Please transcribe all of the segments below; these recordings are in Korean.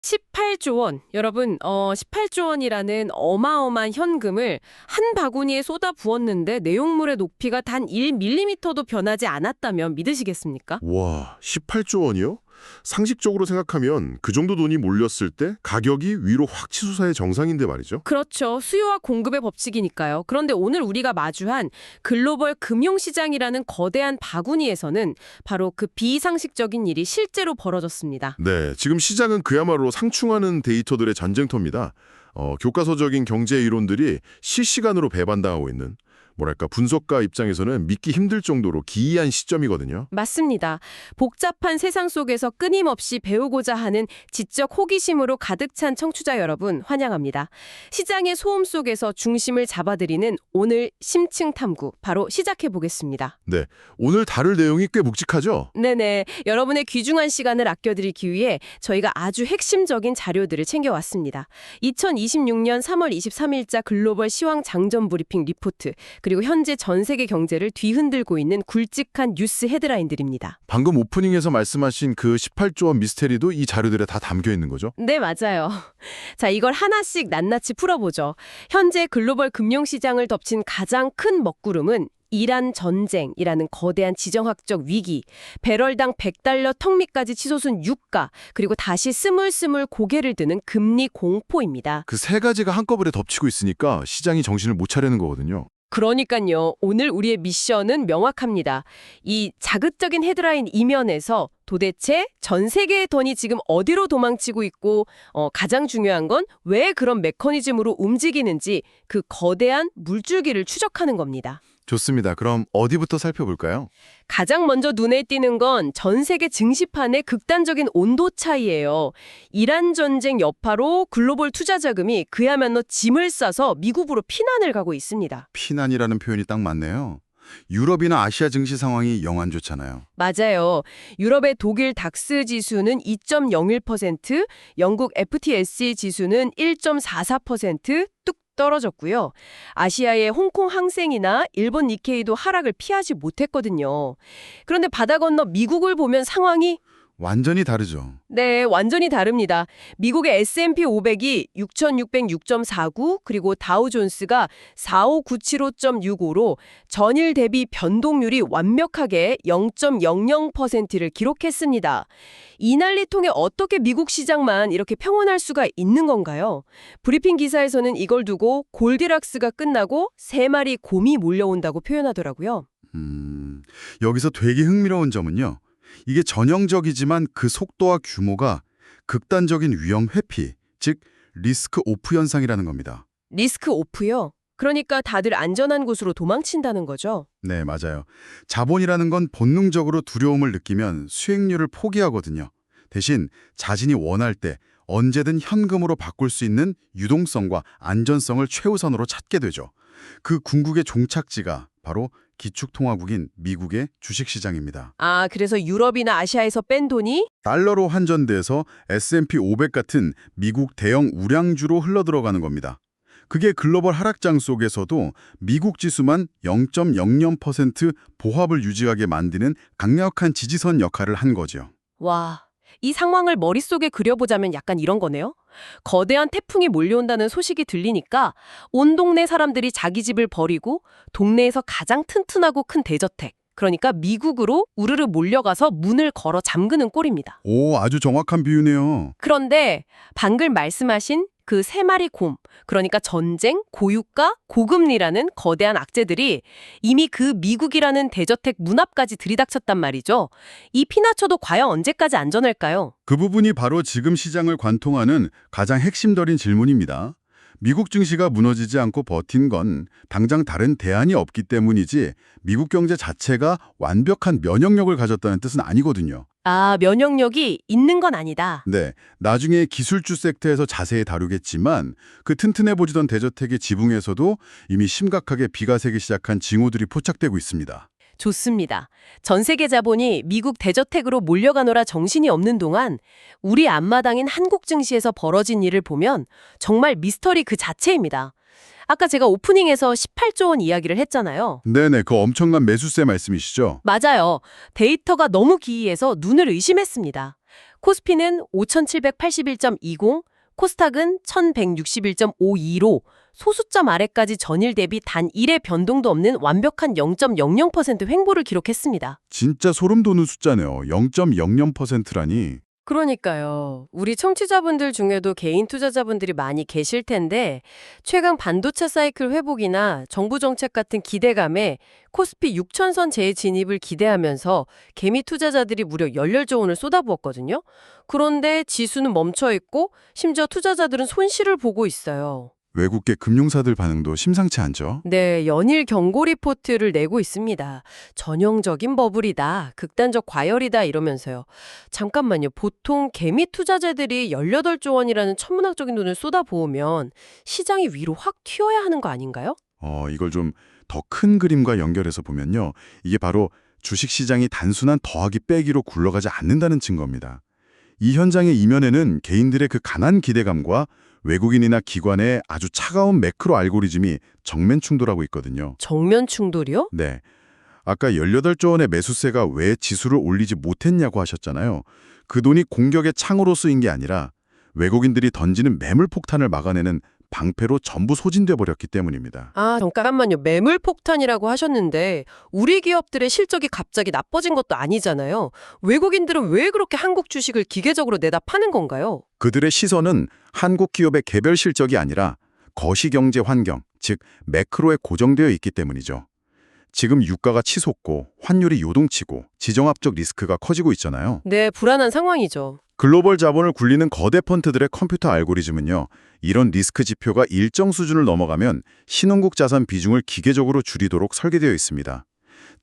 18조 원. 여러분, 18조 원이라는 어마어마한 현금을 한 바구니에 쏟아 부었는데 내용물의 높이가 단 1mm도 변하지 않았다면 믿으시겠습니까? 와, 18조 원이요? 상식적으로 생각하면 그 정도 돈이 몰렸을 때 가격이 위로 확 치솟아야 정상인데 말이죠. 그렇죠. 수요와 공급의 법칙이니까요. 그런데 오늘 우리가 마주한 글로벌 금융시장이라는 거대한 바구니에서는 바로 그 비상식적인 일이 실제로 벌어졌습니다. 네, 지금 시장은 그야말로 상충하는 데이터들의 전쟁터입니다. 교과서적인 경제 이론들이 실시간으로 배반당하고 있는, 뭐랄까, 분석가 입장에서는 믿기 힘들 정도로 기이한 시점이거든요. 맞습니다. 복잡한 세상 속에서 끊임없이 배우고자 하는 지적 호기심으로 가득 찬 청취자 여러분 환영합니다. 시장의 소음 속에서 중심을 잡아드리는 오늘 심층 탐구 바로 시작해 보겠습니다. 네, 오늘 다룰 내용이 꽤 묵직하죠? 네네. 여러분의 귀중한 시간을 아껴드리기 위해 저희가 아주 핵심적인 자료들을 챙겨왔습니다. 2026년 3월 23일자 글로벌 시황 장전 브리핑 리포트, 그리고 현재 전 세계 경제를 뒤흔들고 있는 굵직한 뉴스 헤드라인들입니다. 방금 오프닝에서 말씀하신 그 18조 원 미스테리도 이 자료들에 다 담겨 있는 거죠? 네, 맞아요. 자, 이걸 하나씩 낱낱이 풀어보죠. 현재 글로벌 금융시장을 덮친 가장 큰 먹구름은 이란 전쟁이라는 거대한 지정학적 위기, 배럴당 100달러 턱 밑까지 치솟은 유가, 그리고 다시 스물스물 고개를 드는 금리 공포입니다. 그 세 가지가 한꺼번에 덮치고 있으니까 시장이 정신을 못 차리는 거거든요. 그러니까요. 오늘 우리의 미션은 명확합니다. 이 자극적인 헤드라인 이면에서 도대체 전 세계의 돈이 지금 어디로 도망치고 있고 가장 중요한 건 왜 그런 메커니즘으로 움직이는지 그 거대한 물줄기를 추적하는 겁니다. 좋습니다. 그럼 어디부터 살펴볼까요? 가장 먼저 눈에 띄는 건 전 세계 증시판의 극단적인 온도 차이예요. 이란 전쟁 여파로 글로벌 투자 자금이 그야말로 짐을 싸서 미국으로 피난을 가고 있습니다. 피난이라는 표현이 딱 맞네요. 유럽이나 아시아 증시 상황이 영 안 좋잖아요. 맞아요. 유럽의 독일 닥스 지수는 2.01%, 영국 FTSE 지수는 1.44%뚝 떨어졌고요. 아시아의 홍콩 항생이나 일본 니케이도 하락을 피하지 못했거든요. 그런데 바다 건너 미국을 보면 상황이 완전히 다르죠. 네, 완전히 다릅니다. 미국의 S&P 500이 6,606.49, 그리고 다우존스가 45,975.65로 전일 대비 변동률이 완벽하게 0.00%를 기록했습니다. 이 난리통에 어떻게 미국 시장만 이렇게 평온할 수가 있는 건가요? 브리핑 기사에서는 이걸 두고 골디락스가 끝나고 세 마리 곰이 몰려온다고 표현하더라고요. 여기서 되게 흥미로운 점은요. 이게 전형적이지만 그 속도와 규모가 극단적인 위험 회피, 즉 리스크 오프 현상이라는 겁니다. 리스크 오프요? 그러니까 다들 안전한 곳으로 도망친다는 거죠. 네, 맞아요. 자본이라는 건 본능적으로 두려움을 느끼면 수익률을 포기하거든요. 대신 자신이 원할 때 언제든 현금으로 바꿀 수 있는 유동성과 안전성을 최우선으로 찾게 되죠. 그 궁극의 종착지가 바로 기축통화국인 미국의 주식시장입니다. 아, 그래서 유럽이나 아시아에서 뺀 돈이 달러로 환전돼서 S&P 500 같은 미국 대형 우량주로 흘러들어가는 겁니다. 그게 글로벌 하락장 속에서도 미국 지수만 0.00% 보합을 유지하게 만드는 강력한 지지선 역할을 한 거죠. 와, 이 상황을 머릿속에 그려보자면 약간 이런 거네요. 거대한 태풍이 몰려온다는 소식이 들리니까 온 동네 사람들이 자기 집을 버리고 동네에서 가장 튼튼하고 큰 대저택, 그러니까 미국으로 우르르 몰려가서 문을 걸어 잠그는 꼴입니다. 오, 아주 정확한 비유네요. 그런데 방금 말씀하신 그 세 마리 곰, 그러니까 전쟁, 고유가, 고금리라는 거대한 악재들이 이미 그 미국이라는 대저택 문 앞까지 들이닥쳤단 말이죠. 이 피나처도 과연 언제까지 안전할까요? 그 부분이 바로 지금 시장을 관통하는 가장 핵심적인 질문입니다. 미국 증시가 무너지지 않고 버틴 건 당장 다른 대안이 없기 때문이지 미국 경제 자체가 완벽한 면역력을 가졌다는 뜻은 아니거든요. 아, 면역력이 있는 건 아니다. 네, 나중에 기술주 섹터에서 자세히 다루겠지만 그 튼튼해 보이던 대저택의 지붕에서도 이미 심각하게 비가 새기 시작한 징후들이 포착되고 있습니다. 좋습니다. 전 세계 자본이 미국 대저택으로 몰려가노라 정신이 없는 동안 우리 앞마당인 한국 증시에서 벌어진 일을 보면 정말 미스터리 그 자체입니다. 아까 제가 오프닝에서 18조 원 이야기를 했잖아요. 네네, 그 엄청난 매수세 말씀이시죠? 맞아요. 데이터가 너무 기이해서 눈을 의심했습니다. 코스피는 5,781.20, 코스닥은 1,161.52로 소수점 아래까지 전일 대비 단 1의 변동도 없는 완벽한 0.00% 횡보를 기록했습니다. 진짜 소름 돋는 숫자네요. 0.00%라니. 그러니까요. 우리 청취자분들 중에도 개인 투자자분들이 많이 계실 텐데 최근 반도체 사이클 회복이나 정부 정책 같은 기대감에 코스피 6천선 재진입을 기대하면서 개미 투자자들이 무려 열렬 조언을 쏟아부었거든요. 그런데 지수는 멈춰 있고 심지어 투자자들은 손실을 보고 있어요. 외국계 금융사들 반응도 심상치 않죠. 네, 연일 경고 리포트를 내고 있습니다. 전형적인 버블이다, 극단적 과열이다 이러면서요. 잠깐만요. 보통 개미 투자자들이 18조 원이라는 천문학적인 돈을 쏟아부으면 시장이 위로 확 튀어야 하는 거 아닌가요? 이걸 좀 더 큰 그림과 연결해서 보면요. 이게 바로 주식시장이 단순한 더하기 빼기로 굴러가지 않는다는 증거입니다. 이 현장의 이면에는 개인들의 그 강한 기대감과 외국인이나 기관의 아주 차가운 매크로 알고리즘이 정면 충돌하고 있거든요. 정면 충돌이요? 네. 아까 18조 원의 매수세가 왜 지수를 올리지 못했냐고 하셨잖아요. 그 돈이 공격의 창으로 쓰인 게 아니라 외국인들이 던지는 매물 폭탄을 막아내는 방패로 전부 소진돼 버렸기 때문입니다. 아, 잠깐만요. 매물 폭탄이라고 하셨는데 우리 기업들의 실적이 갑자기 나빠진 것도 아니잖아요. 외국인들은 왜 그렇게 한국 주식을 기계적으로 내다 파는 건가요? 그들의 시선은 한국 기업의 개별 실적이 아니라 거시경제 환경, 즉 매크로에 고정되어 있기 때문이죠. 지금 유가가 치솟고 환율이 요동치고 지정학적 리스크가 커지고 있잖아요. 네, 불안한 상황이죠. 글로벌 자본을 굴리는 거대 펀드들의 컴퓨터 알고리즘은요. 이런 리스크 지표가 일정 수준을 넘어가면 신흥국 자산 비중을 기계적으로 줄이도록 설계되어 있습니다.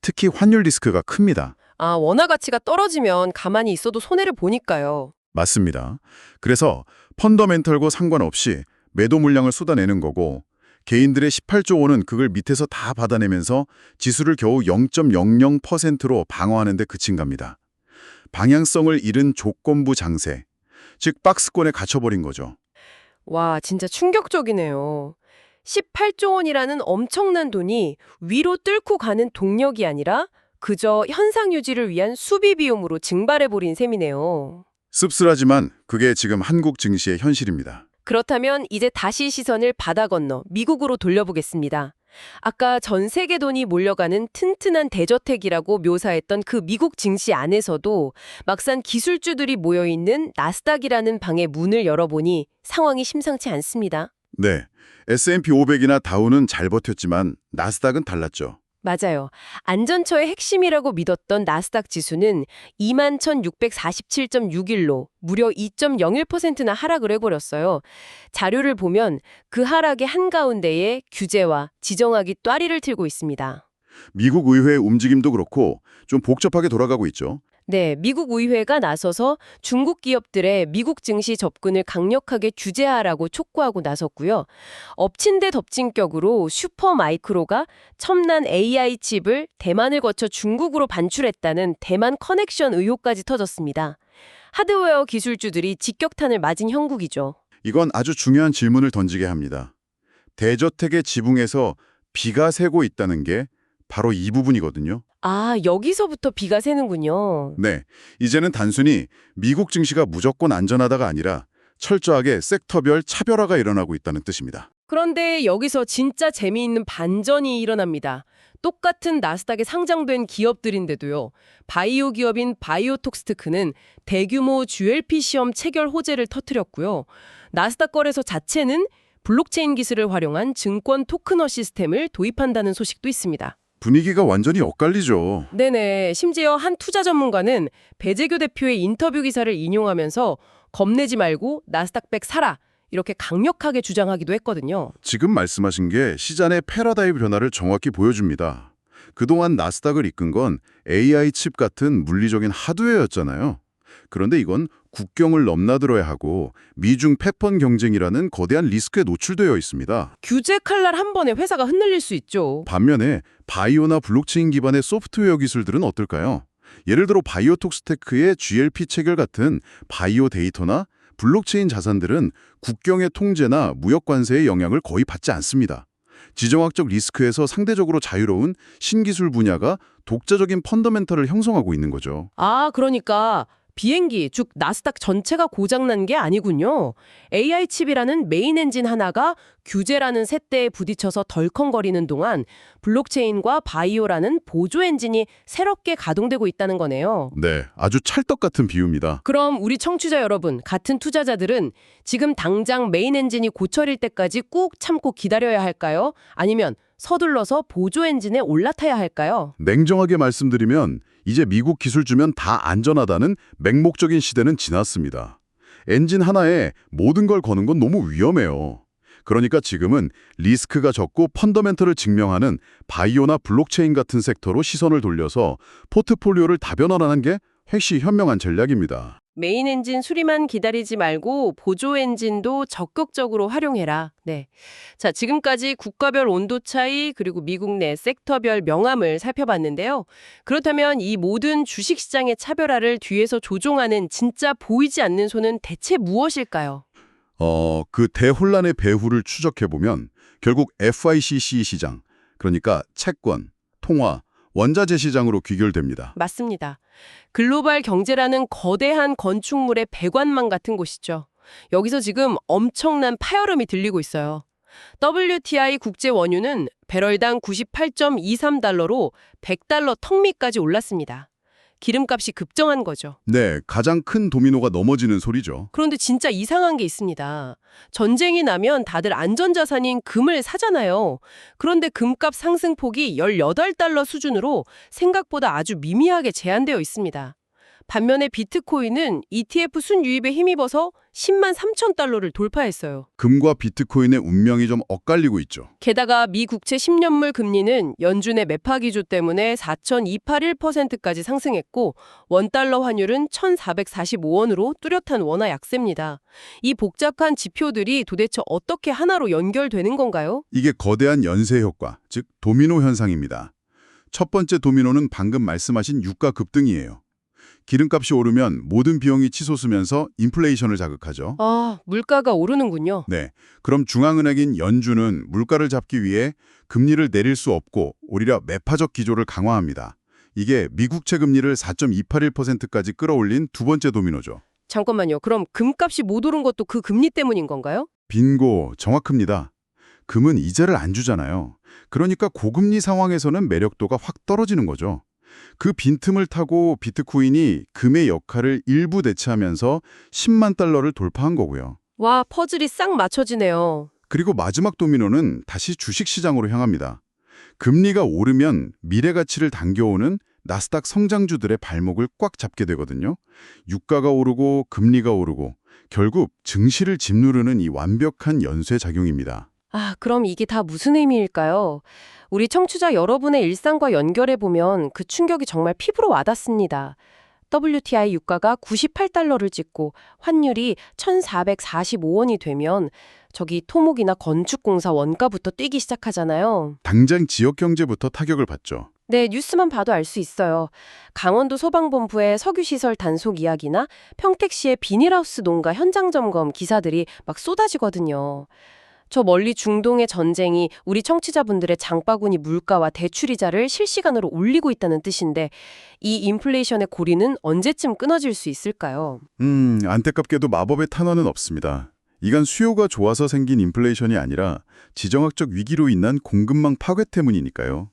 특히 환율 리스크가 큽니다. 아, 원화 가치가 떨어지면 가만히 있어도 손해를 보니까요. 맞습니다. 그래서 펀더멘털과 상관없이 매도 물량을 쏟아내는 거고 개인들의 18조 원은 그걸 밑에서 다 받아내면서 지수를 겨우 0.00%로 방어하는 데 그친 겁니다. 방향성을 잃은 조건부 장세, 즉 박스권에 갇혀버린 거죠. 와, 진짜 충격적이네요. 18조 원이라는 엄청난 돈이 위로 뚫고 가는 동력이 아니라 그저 현상 유지를 위한 수비 비용으로 증발해버린 셈이네요. 씁쓸하지만 그게 지금 한국 증시의 현실입니다. 그렇다면 이제 다시 시선을 바다 건너 미국으로 돌려보겠습니다. 아까 전 세계 돈이 몰려가는 튼튼한 대저택이라고 묘사했던 그 미국 증시 안에서도 막상 기술주들이 모여있는 나스닥이라는 방의 문을 열어보니 상황이 심상치 않습니다. 네, S&P 500이나 다우는 잘 버텼지만 나스닥은 달랐죠. 맞아요. 안전처의 핵심이라고 믿었던 나스닥 지수는 21,647.61로 무려 2.01%나 하락을 해버렸어요. 자료를 보면 그 하락의 한가운데에 규제와 지정학이 또아리를 틀고 있습니다. 미국 의회의 움직임도 그렇고 좀 복잡하게 돌아가고 있죠. 네, 미국 의회가 나서서 중국 기업들의 미국 증시 접근을 강력하게 규제하라고 촉구하고 나섰고요. 엎친 데 덮친 격으로 슈퍼마이크로가 첨단 AI 칩을 대만을 거쳐 중국으로 반출했다는 대만 커넥션 의혹까지 터졌습니다. 하드웨어 기술주들이 직격탄을 맞은 형국이죠. 이건 아주 중요한 질문을 던지게 합니다. 대저택의 지붕에서 비가 새고 있다는 게 바로 이 부분이거든요. 아, 여기서부터 비가 새는군요. 네, 이제는 단순히 미국 증시가 무조건 안전하다가 아니라 철저하게 섹터별 차별화가 일어나고 있다는 뜻입니다. 그런데 여기서 진짜 재미있는 반전이 일어납니다. 똑같은 나스닥에 상장된 기업들인데도요. 바이오 기업인 바이오톡스트크는 대규모 GLP 시험 체결 호재를 터뜨렸고요. 나스닥 거래소 자체는 블록체인 기술을 활용한 증권 토큰화 시스템을 도입한다는 소식도 있습니다. 분위기가 완전히 엇갈리죠. 네네. 심지어 한 투자 전문가는 배재교 대표의 인터뷰 기사를 인용하면서 겁내지 말고 나스닥백 사라 이렇게 강력하게 주장하기도 했거든요. 지금 말씀하신 게 시장의 패러다임 변화를 정확히 보여줍니다. 그동안 나스닥을 이끈 건 AI 칩 같은 물리적인 하드웨어였잖아요. 그런데 이건 국경을 넘나들어야 하고 미중 패권 경쟁이라는 거대한 리스크에 노출되어 있습니다. 규제 칼날 한 번에 회사가 흔들릴 수 있죠. 반면에 바이오나 블록체인 기반의 소프트웨어 기술들은 어떨까요? 예를 들어 바이오톡스테크의 GLP 체결 같은 바이오 데이터나 블록체인 자산들은 국경의 통제나 무역 관세의 영향을 거의 받지 않습니다. 지정학적 리스크에서 상대적으로 자유로운 신기술 분야가 독자적인 펀더멘털을 형성하고 있는 거죠. 아, 그러니까 비행기, 즉 나스닥 전체가 고장난 게 아니군요. AI 칩이라는 메인 엔진 하나가 규제라는 쇳대에 부딪혀서 덜컹거리는 동안 블록체인과 바이오라는 보조 엔진이 새롭게 가동되고 있다는 거네요. 네, 아주 찰떡 같은 비유입니다. 그럼 우리 청취자 여러분, 같은 투자자들은 지금 당장 메인 엔진이 고철일 때까지 꾹 참고 기다려야 할까요? 아니면 서둘러서 보조 엔진에 올라타야 할까요? 냉정하게 말씀드리면 이제 미국 기술주면 다 안전하다는 맹목적인 시대는 지났습니다. 엔진 하나에 모든 걸 거는 건 너무 위험해요. 그러니까 지금은 리스크가 적고 펀더멘털을 증명하는 바이오나 블록체인 같은 섹터로 시선을 돌려서 포트폴리오를 다변화하는 게 핵시 현명한 전략입니다. 메인 엔진 수리만 기다리지 말고 보조 엔진도 적극적으로 활용해라. 네. 자, 지금까지 국가별 온도 차이 그리고 미국 내 섹터별 명암을 살펴봤는데요. 그렇다면 이 모든 주식시장의 차별화를 뒤에서 조종하는 진짜 보이지 않는 손은 대체 무엇일까요? 그 대혼란의 배후를 추적해보면 결국 FICC 시장, 그러니까 채권, 통화, 원자재 시장으로 귀결됩니다. 맞습니다. 글로벌 경제라는 거대한 건축물의 배관망 같은 곳이죠. 여기서 지금 엄청난 파열음이 들리고 있어요. WTI 국제 원유는 배럴당 98.23달러로 100달러 턱 밑까지 올랐습니다. 기름값이 급증한 거죠. 네, 가장 큰 도미노가 넘어지는 소리죠. 그런데 진짜 이상한 게 있습니다. 전쟁이 나면 다들 안전자산인 금을 사잖아요. 그런데 금값 상승폭이 18달러 수준으로 생각보다 아주 미미하게 제한되어 있습니다. 반면에 비트코인은 ETF 순유입에 힘입어서 10만 3천 달러를 돌파했어요. 금과 비트코인의 운명이 좀 엇갈리고 있죠. 게다가 미 국채 10년물 금리는 연준의 매파 기조 때문에 4.281%까지 상승했고 원달러 환율은 1,445원으로 뚜렷한 원화 약세입니다. 이 복잡한 지표들이 도대체 어떻게 하나로 연결되는 건가요? 이게 거대한 연쇄 효과, 즉 도미노 현상입니다. 첫 번째 도미노는 방금 말씀하신 유가 급등이에요. 기름값이 오르면 모든 비용이 치솟으면서 인플레이션을 자극하죠. 아, 물가가 오르는군요. 네, 그럼 중앙은행인 연준은 물가를 잡기 위해 금리를 내릴 수 없고 오히려 매파적 기조를 강화합니다. 이게 미국채 금리를 4.281%까지 끌어올린 두 번째 도미노죠. 잠깐만요. 그럼 금값이 못 오른 것도 그 금리 때문인 건가요? 빙고, 정확합니다. 금은 이자를 안 주잖아요. 그러니까 고금리 상황에서는 매력도가 확 떨어지는 거죠. 그 빈틈을 타고 비트코인이 금의 역할을 일부 대체하면서 10만 달러를 돌파한 거고요. 와, 퍼즐이 싹 맞춰지네요. 그리고 마지막 도미노는 다시 주식시장으로 향합니다. 금리가 오르면 미래 가치를 당겨오는 나스닥 성장주들의 발목을 꽉 잡게 되거든요. 유가가 오르고 금리가 오르고 결국 증시를 짓누르는 이 완벽한 연쇄 작용입니다. 아, 그럼 이게 다 무슨 의미일까요? 우리 청취자 여러분의 일상과 연결해보면 그 충격이 정말 피부로 와닿습니다. WTI 유가가 98달러를 찍고 환율이 1,445원이 되면 저기 토목이나 건축공사 원가부터 뛰기 시작하잖아요. 당장 지역 경제부터 타격을 받죠. 네, 뉴스만 봐도 알 수 있어요. 강원도 소방본부의 석유시설 단속 이야기나 평택시의 비닐하우스 농가 현장 점검 기사들이 막 쏟아지거든요. 저 멀리 중동의 전쟁이 우리 청취자분들의 장바구니 물가와 대출이자를 실시간으로 올리고 있다는 뜻인데 이 인플레이션의 고리는 언제쯤 끊어질 수 있을까요? 안타깝게도 마법의 탄환은 없습니다. 이건 수요가 좋아서 생긴 인플레이션이 아니라 지정학적 위기로 인한 공급망 파괴 때문이니까요.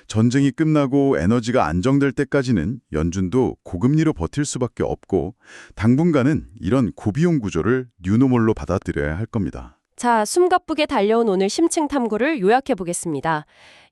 전쟁이 끝나고 에너지가 안정될 때까지는 연준도 고금리로 버틸 수밖에 없고 당분간은 이런 고비용 구조를 뉴노멀로 받아들여야 할 겁니다. 자, 숨가쁘게 달려온 오늘 심층 탐구를 요약해 보겠습니다.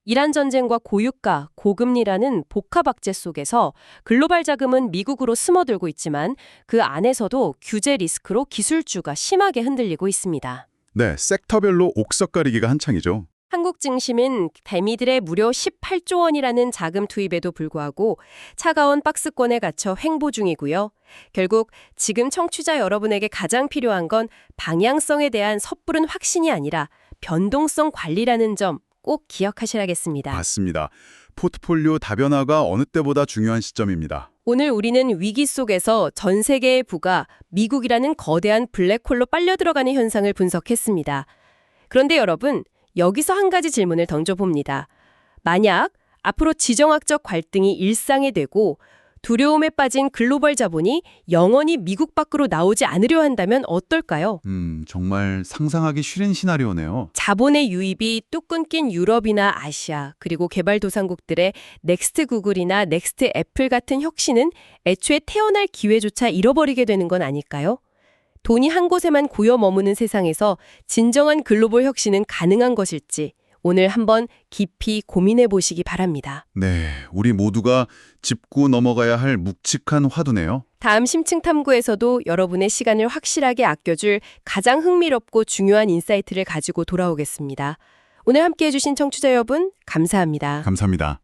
이란 전쟁과 고유가, 고금리라는 복합 악재 속에서 글로벌 자금은 미국으로 스며들고 있지만 그 안에서도 규제 리스크로 기술주가 심하게 흔들리고 있습니다. 네, 섹터별로 옥석 가리기가 한창이죠. 한국 증시는 대미들의 무려 18조 원이라는 자금 투입에도 불구하고 차가운 박스권에 갇혀 횡보 중이고요. 결국 지금 청취자 여러분에게 가장 필요한 건 방향성에 대한 섣부른 확신이 아니라 변동성 관리라는 점 꼭 기억하셔야겠습니다. 맞습니다. 포트폴리오 다변화가 어느 때보다 중요한 시점입니다. 오늘 우리는 위기 속에서 전 세계의 부가 미국이라는 거대한 블랙홀로 빨려 들어가는 현상을 분석했습니다. 그런데 여러분, 여기서 한 가지 질문을 던져봅니다. 만약 앞으로 지정학적 갈등이 일상이 되고 두려움에 빠진 글로벌 자본이 영원히 미국 밖으로 나오지 않으려 한다면 어떨까요? 정말 상상하기 싫은 시나리오네요. 자본의 유입이 뚝 끊긴 유럽이나 아시아, 그리고 개발도상국들의 넥스트 구글이나 넥스트 애플 같은 혁신은 애초에 태어날 기회조차 잃어버리게 되는 건 아닐까요? 돈이 한 곳에만 고여 머무는 세상에서 진정한 글로벌 혁신은 가능한 것일지 오늘 한번 깊이 고민해 보시기 바랍니다. 네, 우리 모두가 짚고 넘어가야 할 묵직한 화두네요. 다음 심층 탐구에서도 여러분의 시간을 확실하게 아껴줄 가장 흥미롭고 중요한 인사이트를 가지고 돌아오겠습니다. 오늘 함께해 주신 청취자 여러분 감사합니다. 감사합니다.